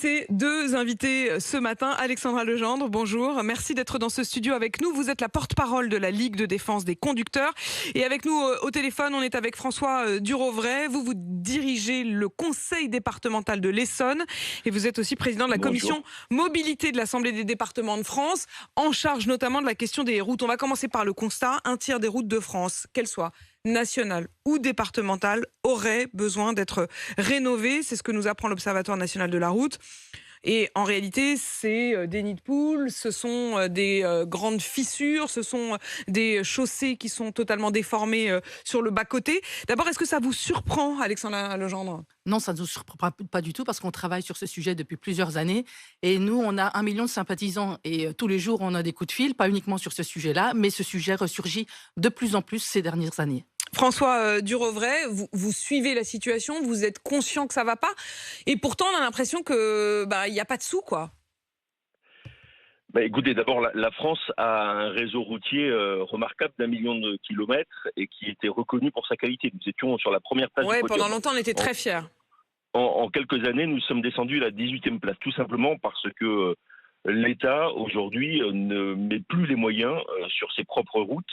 ses deux invités ce matin. Alexandra Legendre, bonjour. Merci d'être dans ce studio avec nous. Vous êtes la porte-parole de la Ligue de défense des conducteurs. Et avec nous au téléphone, on est avec François Durovray. Vous dirigez le conseil départemental de l'Essonne. Et vous êtes aussi président de la commission mobilité de l'Assemblée des départements de France, en charge notamment de la question des routes. On va commencer par le constat. Un tiers des routes de France, qu'elles soient nationales ou départementales, auraient besoin d'être rénovées. C'est ce que nous apprend l'Observatoire national de la route. Et en réalité, c'est des nids de poules, ce sont des grandes fissures, ce sont des chaussées qui sont totalement déformées sur le bas-côté. D'abord, est-ce que ça vous surprend, Alexandra Legendre ? Non, ça ne nous surprend pas du tout parce qu'on travaille sur ce sujet depuis plusieurs années. Et nous, on a 1 million de sympathisants et tous les jours, on a des coups de fil, pas uniquement sur ce sujet-là, mais ce sujet ressurgit de plus en plus ces dernières années. François Durovray, vous suivez la situation, vous êtes conscient que ça ne va pas, et pourtant on a l'impression qu'il n'y a pas de sous, quoi. Écoutez, d'abord, la France a un réseau routier remarquable d'1 million de kilomètres et qui était reconnu pour sa qualité. Nous étions sur la première place du podium. Pendant longtemps, on était très fiers. En quelques années, nous sommes descendus à la 18e place, tout simplement parce que l'État, aujourd'hui, ne met plus les moyens sur ses propres routes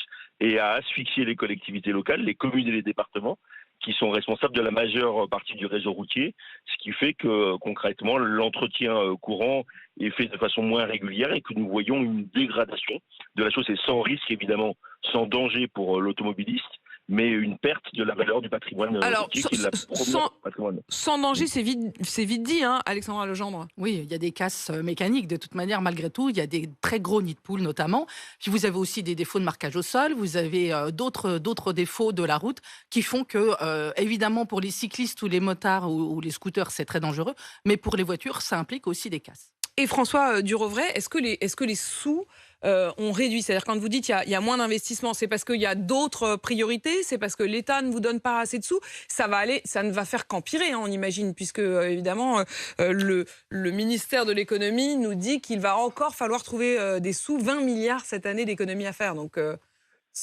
et a asphyxié les collectivités locales, les communes et les départements, qui sont responsables de la majeure partie du réseau routier, ce qui fait que concrètement l'entretien courant est fait de façon moins régulière et que nous voyons une dégradation de la chaussée, sans risque évidemment, sans danger pour l'automobiliste, mais une perte de la valeur du patrimoine routier qui est la première patrimoine. Sans danger, c'est vite dit, hein, Alexandra Legendre. Oui, il y a des casses mécaniques de toute manière, malgré tout. Il y a des très gros nids de poules notamment. Puis vous avez aussi des défauts de marquage au sol. Vous avez d'autres défauts de la route qui font que, évidemment, pour les cyclistes ou les motards ou les scooters, c'est très dangereux. Mais pour les voitures, ça implique aussi des casses. Et François Durovray, est-ce que les sous ont réduit ? C'est-à-dire quand vous dites qu'il y a moins d'investissement, c'est parce qu'il y a d'autres priorités, c'est parce que l'État ne vous donne pas assez de sous. Ça ne va faire qu'empirer, hein, on imagine, puisque évidemment le ministère de l'économie nous dit qu'il va encore falloir trouver des sous, 20 milliards cette année d'économies à faire. Donc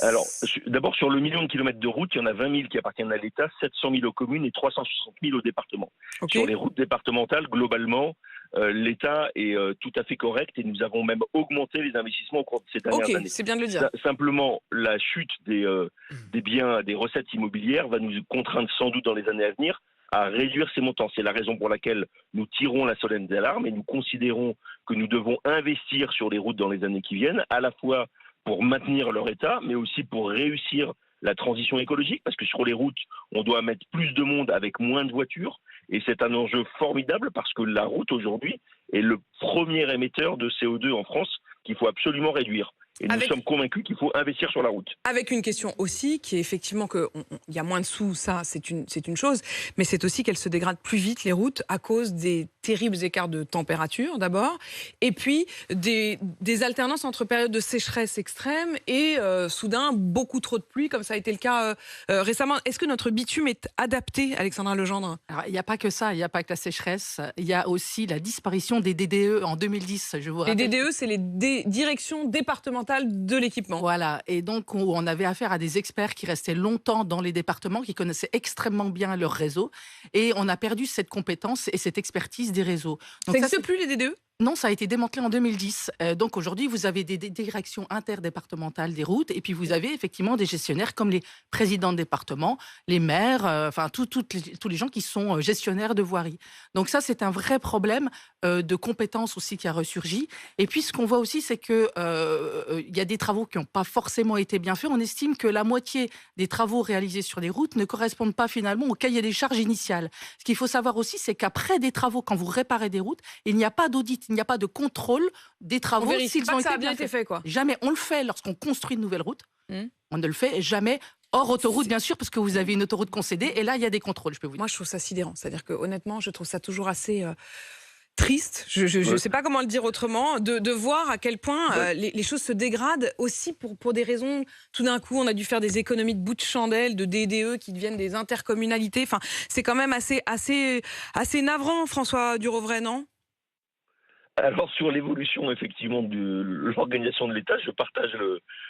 alors, d'abord, sur le million de kilomètres de route, il y en a 20 000 qui appartiennent à l'État, 700 000 aux communes et 360 000 au département. Okay. Sur les routes départementales, globalement, l'État est tout à fait correct et nous avons même augmenté les investissements au cours de ces dernières années. C'est bien de le dire. Simplement, la chute des biens, des recettes immobilières va nous contraindre sans doute dans les années à venir à réduire ces montants. C'est la raison pour laquelle nous tirons la sonnette d'alarme et nous considérons que nous devons investir sur les routes dans les années qui viennent, à la fois pour maintenir leur état, mais aussi pour réussir la transition écologique, parce que sur les routes, on doit mettre plus de monde avec moins de voitures, et c'est un enjeu formidable parce que la route aujourd'hui est le premier émetteur de CO2 en France qu'il faut absolument réduire. Et nous sommes convaincus qu'il faut investir sur la route. Avec une question aussi, qui est effectivement qu'il y a moins de sous, ça c'est une chose, mais c'est aussi qu'elles se dégradent plus vite, les routes, à cause des terribles écarts de température d'abord, et puis des alternances entre périodes de sécheresse extrême et soudain beaucoup trop de pluie, comme ça a été le cas récemment. Est-ce que notre bitume est adapté, Alexandra Legendre ? Alors, il n'y a pas que ça, il n'y a pas que la sécheresse, il y a aussi la disparition des DDE en 2010, je vous rappelle. Les DDE, c'est les directions départementales de l'équipement. Voilà, et donc on avait affaire à des experts qui restaient longtemps dans les départements, qui connaissaient extrêmement bien leur réseau, et on a perdu cette compétence et cette expertise des réseaux. Donc ça n'existe plus, les DDE ? Non, ça a été démantelé en 2010. Donc aujourd'hui, vous avez des directions interdépartementales des routes et puis vous avez effectivement des gestionnaires comme les présidents de département, les maires, enfin tous les gens qui sont gestionnaires de voirie. Donc ça, c'est un vrai problème de compétences aussi qui a ressurgi. Et puis ce qu'on voit aussi, c'est que il y a des travaux qui n'ont pas forcément été bien faits. On estime que la moitié des travaux réalisés sur les routes ne correspondent pas finalement au cahier des charges initial. Ce qu'il faut savoir aussi, c'est qu'après des travaux, quand vous réparez des routes, il n'y a pas d'audit. Il n'y a pas de contrôle des travaux. On vérifie pas que ça a bien été fait, quoi. Jamais. On le fait lorsqu'on construit une nouvelle route. On ne le fait jamais hors autoroute, bien sûr, parce que vous avez une autoroute concédée. Et là, il y a des contrôles, je peux vous dire. Moi, je trouve ça sidérant. C'est-à-dire que, honnêtement, je trouve ça toujours assez triste. Je ne sais pas comment le dire autrement. De voir à quel point les choses se dégradent aussi pour des raisons. Tout d'un coup, on a dû faire des économies de bout de chandelle, de DDE qui deviennent des intercommunalités. Enfin, c'est quand même assez navrant, François Durovray, non ? Alors sur l'évolution effectivement de l'organisation de l'État, je partage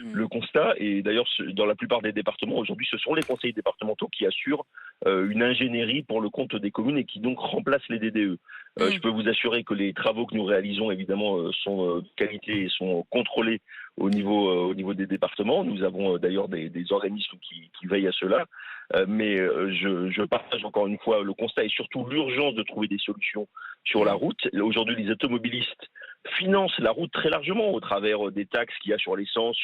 le constat et d'ailleurs dans la plupart des départements aujourd'hui ce sont les conseils départementaux qui assurent une ingénierie pour le compte des communes et qui donc remplacent les DDE. Je peux vous assurer que les travaux que nous réalisons, évidemment, sont de qualité et sont contrôlés au niveau des départements. Nous avons d'ailleurs des organismes qui veillent à cela. Mais je partage encore une fois le constat et surtout l'urgence de trouver des solutions sur la route. Aujourd'hui, les automobilistes financent la route très largement au travers des taxes qu'il y a sur l'essence,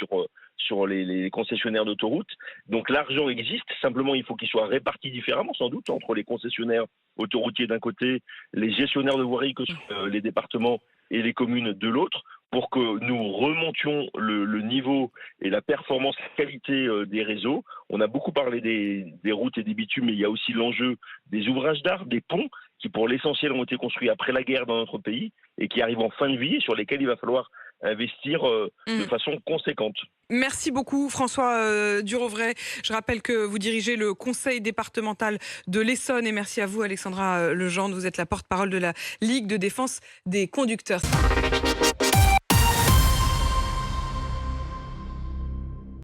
sur les concessionnaires d'autoroutes. Donc l'argent existe, simplement il faut qu'il soit réparti différemment sans doute entre les concessionnaires autoroutiers d'un côté, les gestionnaires de voirie que sont les départements et les communes de l'autre, pour que nous remontions le niveau et la performance, la qualité des réseaux. On a beaucoup parlé des routes et des bitumes, mais il y a aussi l'enjeu des ouvrages d'art, des ponts, qui pour l'essentiel ont été construits après la guerre dans notre pays et qui arrivent en fin de vie et sur lesquels il va falloir investir de façon conséquente. Merci beaucoup François Durovray. Je rappelle que vous dirigez le conseil départemental de l'Essonne et merci à vous Alexandra Legendre. Vous êtes la porte-parole de la Ligue de défense des conducteurs.